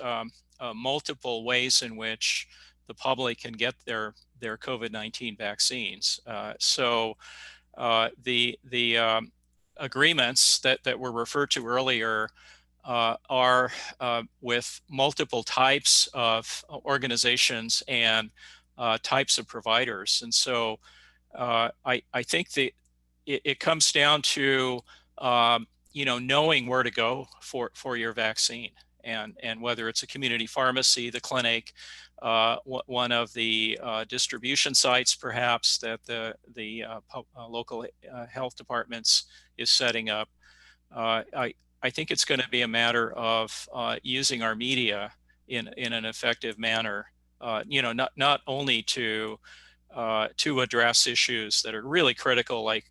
multiple ways in which the public can get their COVID-19 vaccines. So the agreements that were referred to earlier are with multiple types of organizations and types of providers. And so I think that it comes down to you know, knowing where to go for your vaccine, and whether it's a community pharmacy, the clinic, one of the distribution sites perhaps that the local health departments is setting up. I think it's going to be a matter of using our media in an effective manner, not only to address issues that are really critical, like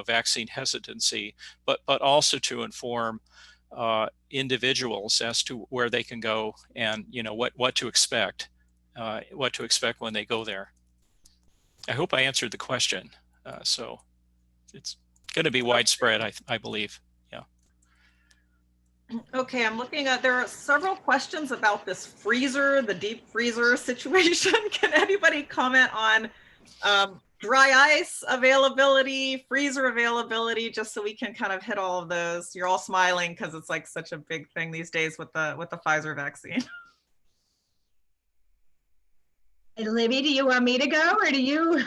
vaccine hesitancy, but also to inform individuals as to where they can go and what to expect, when they go there. I hope I answered the question. So it's going to be widespread, I believe. Yeah. Okay, I'm looking at, there are several questions about this freezer, the deep freezer situation. Can anybody comment on dry ice availability, freezer availability, just so we can kind of hit all of those? You're all smiling because it's like such a big thing these days with the Pfizer vaccine. Libby, do you want me to go or do you?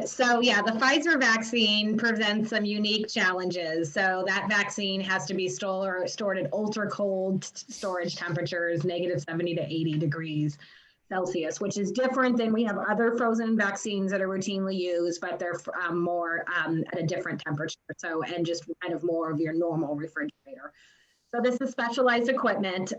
So yeah, the Pfizer vaccine presents some unique challenges. So that vaccine has to be stored at ultra cold storage temperatures, -70 to 80 degrees Celsius, which is different than we have other frozen vaccines that are routinely used, but they're more at a different temperature. So, and just kind of more of your normal refrigerator. So this is specialized equipment.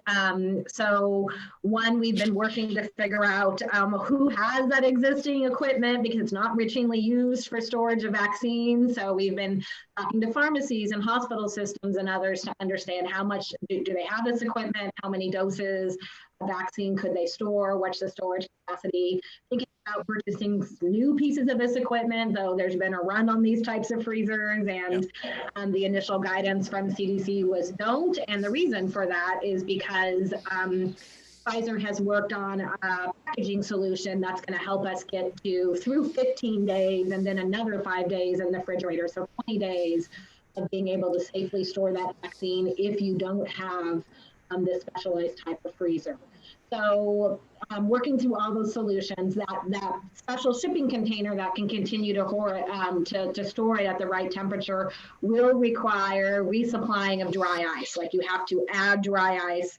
So one, we've been working to figure out who has that existing equipment, because it's not routinely used for storage of vaccines. So we've been talking to pharmacies and hospital systems and others to understand how much do they have this equipment, how many doses of vaccine could they store, what's the storage capacity, thinking about purchasing new pieces of this equipment, though there's been a run on these types of freezers, and the initial guidance from CDC was don't. And the reason for that is because Pfizer has worked on a packaging solution that's going to help us get through 15 days and then another 5 days in the refrigerator. So 20 days of being able to safely store that vaccine if you don't have this specialized type of freezer. So working through all those solutions, that special shipping container that can continue to store it at the right temperature will require resupplying of dry ice. Like you have to add dry ice,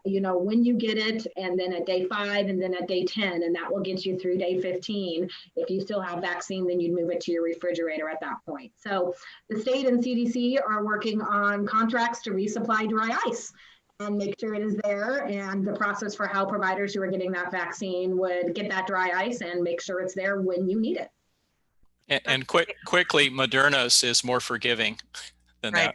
when you get it, and then at day 5 and then at day 10, and that will get you through day 15. If you still have vaccine, then you'd move it to your refrigerator at that point. So the state and CDC are working on contracts to resupply dry ice and make sure it is there, and the process for how providers who are getting that vaccine would get that dry ice and make sure it's there when you need it. And quickly, Moderna's is more forgiving than that.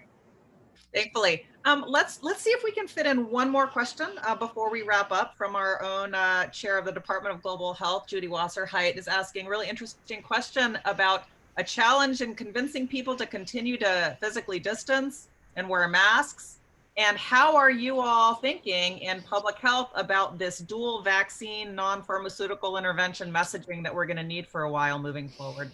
Thankfully. Let's see if we can fit in one more question before we wrap up from our own chair of the Department of Global Health. Judy Wasserheit is asking a really interesting question about a challenge in convincing people to continue to physically distance and wear masks. And how are you all thinking in public health about this dual vaccine, non-pharmaceutical intervention messaging that we're going to need for a while moving forward?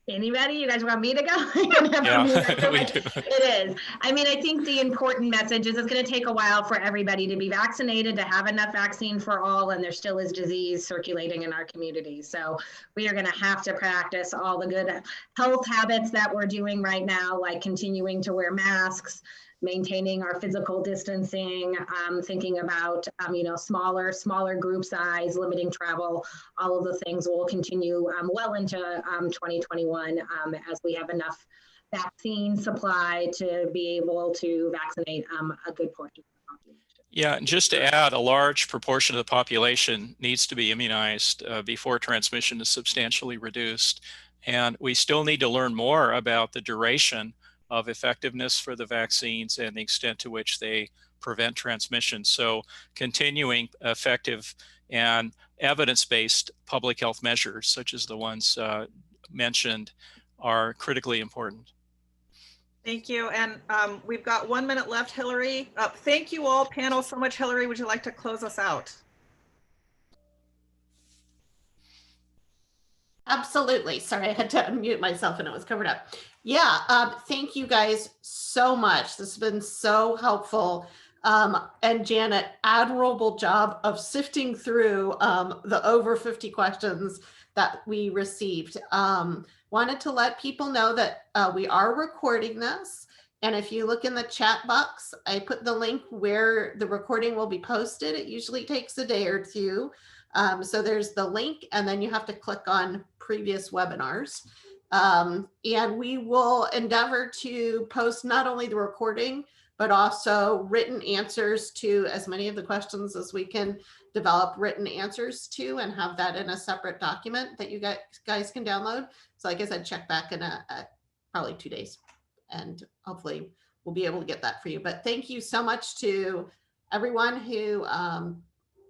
Anybody? You guys want me to go? Yeah, we do. It is. I mean, I think the important message is it's going to take a while for everybody to be vaccinated, to have enough vaccine for all, and there still is disease circulating in our community. So we are going to have to practice all the good health habits that we're doing right now, like continuing to wear masks, maintaining our physical distancing, thinking about, smaller group size, limiting travel. All of the things will continue well into 2021 as we have enough vaccine supply to be able to vaccinate a good portion of the population. Yeah, and just to add, a large proportion of the population needs to be immunized before transmission is substantially reduced. And we still need to learn more about the duration of effectiveness for the vaccines and the extent to which they prevent transmission. So continuing effective and evidence-based public health measures, such as the ones mentioned, are critically important. Thank you. And we've got 1 minute left, Hilary. Thank you all, panel, so much. Hilary, would you like to close us out? Absolutely. Sorry, I had to unmute myself and it was covered up. Yeah, thank you guys so much. This has been so helpful. And Janet, admirable job of sifting through the over 50 questions that we received. Wanted to let people know that we are recording this. And if you look in the chat box, I put the link where the recording will be posted. It usually takes a day or two. So there's the link, and then you have to click on previous webinars. And we will endeavor to post not only the recording, but also written answers to as many of the questions as we can develop written answers to, and have that in a separate document that you guys can download. So like I said, check back in probably 2 days, and hopefully we'll be able to get that for you. But thank you so much to everyone who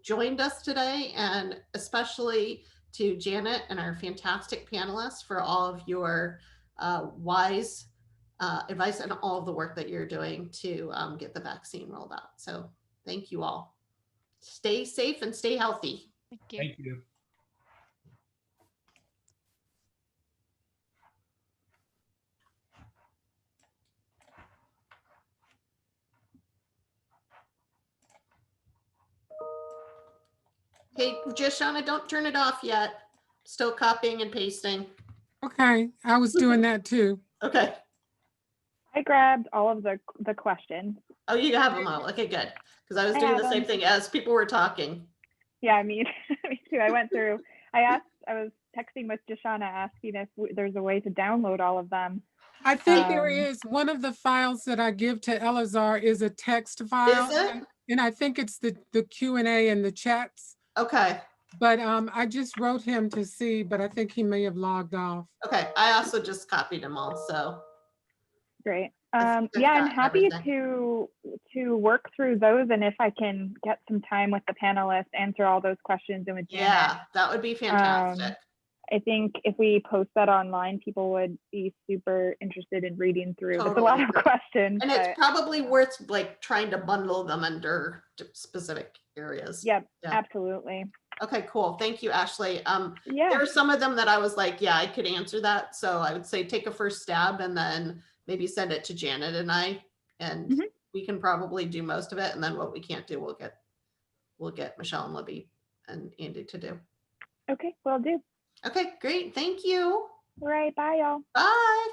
joined us today, and especially to Janet and our fantastic panelists for all of your wise advice and all of the work that you're doing to get the vaccine rolled out. So thank you all. Stay safe and stay healthy. Thank you. Thank you. Hey, Jashana, don't turn it off yet. Still copying and pasting. Okay, I was doing that too. Okay. I grabbed all of the questions. Oh, you have them all. Okay, good. Because I was doing the same thing as people were talking. Yeah, me too. I went through, I was texting with Jashana asking if there's a way to download all of them. I think there is. One of the files that I give to Elazar is a text file. Is it? And I think it's the Q&A and the chats. Okay. But I just wrote him to see, but I think he may have logged off. Okay. I also just copied them all. So Great. I think Yeah, I've I'm got happy everything. to work through those, and if I can get some time with the panelists, answer all those questions and with Janet. Yeah, that would be fantastic. I think if we post that online, people would be super interested in reading through. There's a Totally lot of agree. questions. And it's probably worth like trying to bundle them under specific areas. Yep, Yeah. absolutely. Okay, cool. Thank you, Ashley. Yeah. There are some of them that I was like, yeah, I could answer that. So I would say take a first stab and then maybe send it to Janet and I, and we can probably do most of it. And then what we can't do, we'll get Michelle and Libby and Andy to do. Okay, will do. Okay, great. Thank you. All right, bye y'all. Bye.